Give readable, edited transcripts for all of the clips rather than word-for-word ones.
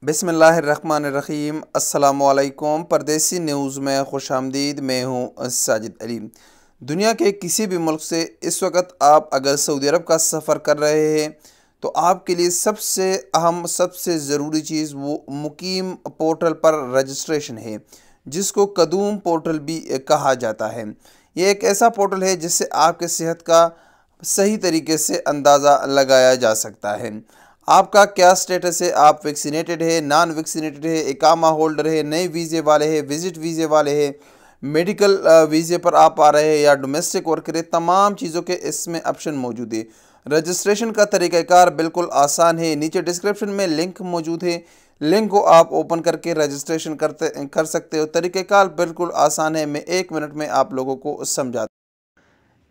बिस्मिल्लाहिर्रहमानिर्रहीम। अस्सलामुअलैकुम। परदेसी न्यूज़ में खुशामदीद। मैं हूँ साजिद अली। दुनिया के किसी भी मुल्क से इस वक्त आप अगर सऊदी अरब का सफ़र कर रहे हैं तो आपके लिए सबसे अहम सबसे ज़रूरी चीज़ वो मुकीम पोर्टल पर रजिस्ट्रेशन है, जिसको कदूम पोर्टल भी कहा जाता है। ये एक ऐसा पोर्टल है जिससे आपके सेहत का सही तरीके से अंदाज़ा लगाया जा सकता है। आपका क्या स्टेटस है, आप वैक्सीनेटेड है, नॉन वैक्सीनेटेड है, इकामा होल्डर है, नए वीज़े वाले हैं, विज़िट वीज़े वाले हैं, मेडिकल वीज़े पर आप आ रहे हैं या डोमेस्टिक वर्कर है, तमाम चीज़ों के इसमें ऑप्शन मौजूद है। रजिस्ट्रेशन का तरीक़ाकार बिल्कुल आसान है। नीचे डिस्क्रिप्शन में लिंक मौजूद है, लिंक को आप ओपन करके रजिस्ट्रेशन कर सकते हो। तरीक़ाकार बिल्कुल आसान है, मैं 1 मिनट में आप लोगों को समझाता हूँ।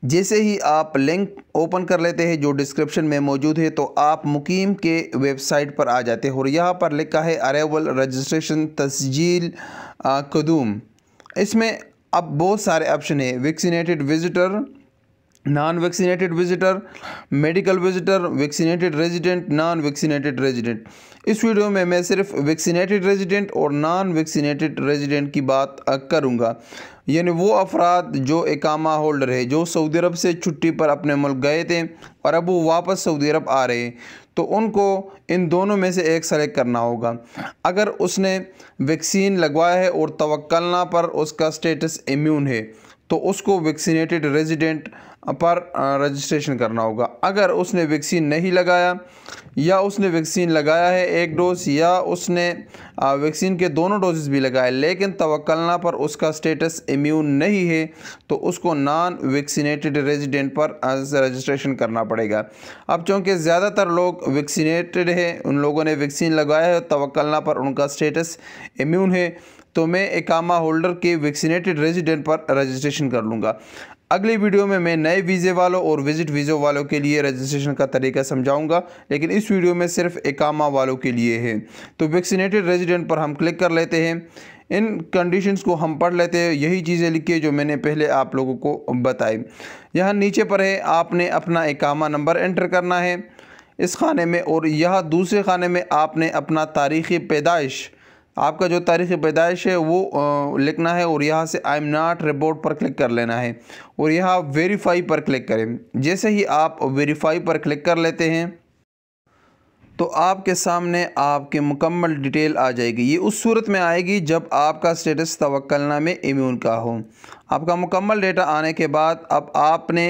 जैसे ही आप लिंक ओपन कर लेते हैं जो डिस्क्रिप्शन में मौजूद है, तो आप मुकीम के वेबसाइट पर आ जाते हैं और यहाँ पर लिखा है अरेवल रजिस्ट्रेशन तस्जील कदूम। इसमें अब बहुत सारे ऑप्शन है, vaccinated visitor, non vaccinated visitor, medical visitor, vaccinated resident, non vaccinated resident. इस वीडियो में मैं सिर्फ वैक्सीनेटेड रेजिडेंट और नॉन वैक्सीनेटेड रेजिडेंट की बात करूंगा, यानी वो अफराद जो इकामा होल्डर है, जो सऊदी अरब से छुट्टी पर अपने मुल्क गए थे और अब वो वापस सऊदी अरब आ रहे हैं, तो उनको इन दोनों में से एक सेलेक्ट करना होगा। अगर उसने वैक्सीन लगवाया है और तवक्कलना पर उसका स्टेटस इम्यून है तो उसको वैक्सीनेटेड रेजिडेंट पर रजिस्ट्रेशन करना होगा। अगर उसने वैक्सीन नहीं लगाया या उसने वैक्सीन लगाया है 1 डोज या उसने वैक्सीन के दोनों डोजेस भी लगाए लेकिन तवक्कलना पर उसका स्टेटस इम्यून नहीं है, तो उसको नॉन वैक्सीनेटेड रेजिडेंट पर रजिस्ट्रेशन करना पड़ेगा। अब चूँकि ज़्यादातर लोग वैक्सीनेटेड है, उन लोगों ने वैक्सीन लगाया है, तवक्कलना पर उनका स्टेटस इम्यून है, तो मैं इकामा होल्डर के वैक्सीनेटेड रेजिडेंट पर रजिस्ट्रेशन कर लूँगा। अगली वीडियो में मैं नए वीज़े वालों और विज़िट वीज़े वालों के लिए रजिस्ट्रेशन का तरीका समझाऊंगा, लेकिन इस वीडियो में सिर्फ इकामा वालों के लिए है। तो वैक्सीनेटेड रेजिडेंट पर हम क्लिक कर लेते हैं। इन कंडीशंस को हम पढ़ लेते हैं, यही चीज़ें लिखी है जो मैंने पहले आप लोगों को बताई। यहाँ नीचे पर है, आपने अपना इकामा नंबर एंटर करना है इस खाने में, और यह दूसरे खाने में आपने अपना तारीख़ पैदाइश, आपका जो तारीख़ पैदाइश है वो लिखना है और यहाँ आई एम नॉट रिपोर्ट पर क्लिक कर लेना है और यहाँ वेरीफाई पर क्लिक करें। जैसे ही आप वेरीफाई पर क्लिक कर लेते हैं तो आपके सामने आपके मुकम्मल डिटेल आ जाएगी। ये उस सूरत में आएगी जब आपका स्टेटस तवक्कलना में इम्यून का हो। आपका मुकम्मल डेटा आने के बाद अब आपने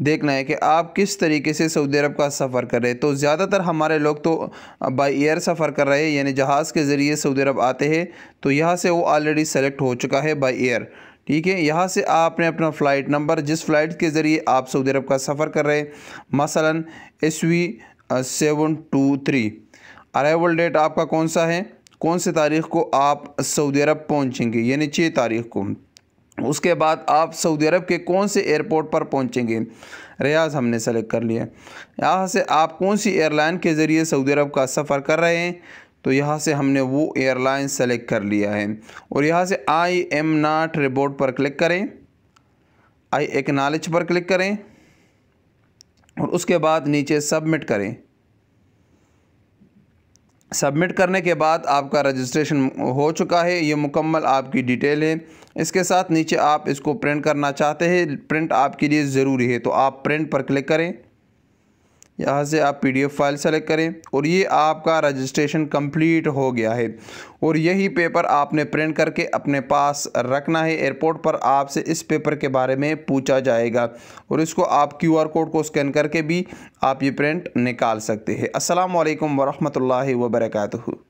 देखना है कि आप किस तरीके से सऊदी अरब का सफ़र कर रहे हैं। तो ज़्यादातर हमारे लोग तो बाई एयर सफ़र कर रहे हैं, यानी जहाज़ के ज़रिए सऊदी अरब आते हैं, तो यहाँ से वो ऑलरेडी सेलेक्ट हो चुका है बाई एयर। ठीक है, यहाँ से आपने अपना फ़्लाइट नंबर, जिस फ़्लाइट के ज़रिए आप सऊदी अरब का सफ़र कर रहे हैं, मसलन SV 723, अराइवल डेट आपका कौन सा है, कौन सी तारीख़ को आप सऊदी अरब पहुँचेंगे, यानी 6 तारीख़ को। उसके बाद आप सऊदी अरब के कौन से एयरपोर्ट पर पहुँचेंगे, रियाज हमने सेलेक्ट कर लिया। यहाँ से आप कौन सी एयरलाइन के ज़रिए सऊदी अरब का सफ़र कर रहे हैं, तो यहाँ से हमने वो एयरलाइन सेलेक्ट कर लिया है और यहाँ से आई एम नॉट रिपोर्ट पर क्लिक करें, आई एक्नॉलेज पर क्लिक करें और उसके बाद नीचे सबमिट करें। सबमिट करने के बाद आपका रजिस्ट्रेशन हो चुका है। ये मुकम्मल आपकी डिटेल है। इसके साथ नीचे आप इसको प्रिंट करना चाहते हैं, प्रिंट आपके लिए ज़रूरी है, तो आप प्रिंट पर क्लिक करें। यहाँ से आप PDF फाइल सेलेक्ट करें और ये आपका रजिस्ट्रेशन कंप्लीट हो गया है और यही पेपर आपने प्रिंट करके अपने पास रखना है। एयरपोर्ट पर आपसे इस पेपर के बारे में पूछा जाएगा और इसको आप QR कोड को स्कैन करके भी आप ये प्रिंट निकाल सकते हैं। अस्सलामु अलैकुम वरहमतुल्लाहि वबरकातुहू।